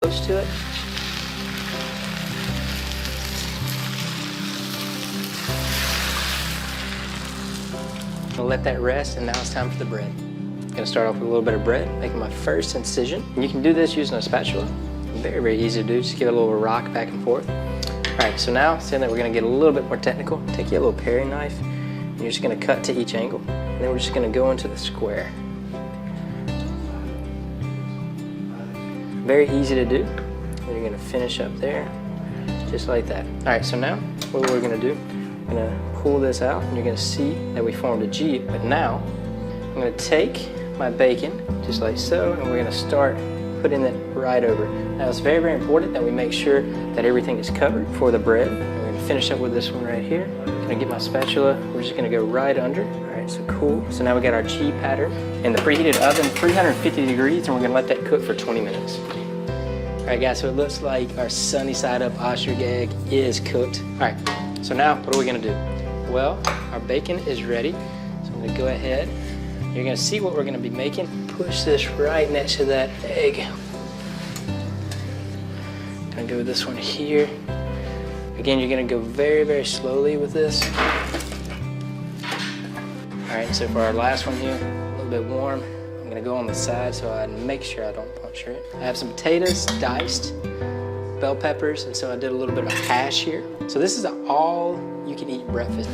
close to it. I'm gonna let that rest, and now it's time for the bread. I'm gonna start off with a little bit of bread, making my first incision. And you can do this using a spatula. Very, very easy to do. Just give it a little rock back and forth. All right, so now, saying that we're gonna get a little bit more technical, take your little paring knife, and you're just gonna cut to each angle. And then we're just gonna go into the square. Very easy to do. And you're gonna finish up there, just like that. All right, so now what we're gonna do, I'm gonna pull this out, and you're gonna see that we formed a G, but now I'm gonna take my bacon, just like so, and we're gonna start putting it right over. Now it's very, very important that we make sure that everything is covered for the bread. And we're gonna finish up with this one right here. I'm gonna get my spatula, we're just gonna go right under. All right, so cool. So now we got our G pattern in the preheated oven, 350 degrees, and we're gonna let that cook for 20 minutes. All right guys, so it looks like our sunny side up ostrich egg is cooked. All right, so now what are we gonna do? Well, our bacon is ready. So I'm gonna go ahead. You're gonna see what we're gonna be making. Push this right next to that egg. Gonna go with this one here. Again, you're gonna go very, very slowly with this. All right, so for our last one here, a little bit warm. I'm gonna go on the side so I make sure I don't puncture it. I have some potatoes diced, bell peppers, and so I did a little bit of hash here. So this is an all-you-can-eat breakfast.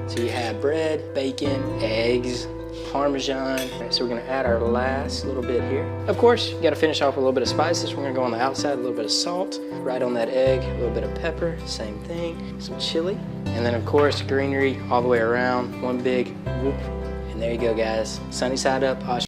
So you have bread, bacon, eggs, parmesan. Right, so we're gonna add our last little bit here. Of course, you gotta finish off with a little bit of spices. We're gonna go on the outside, a little bit of salt, right on that egg, a little bit of pepper, same thing, some chili, and then of course greenery all the way around, one big whoop. And there you go guys, sunny side up ostrich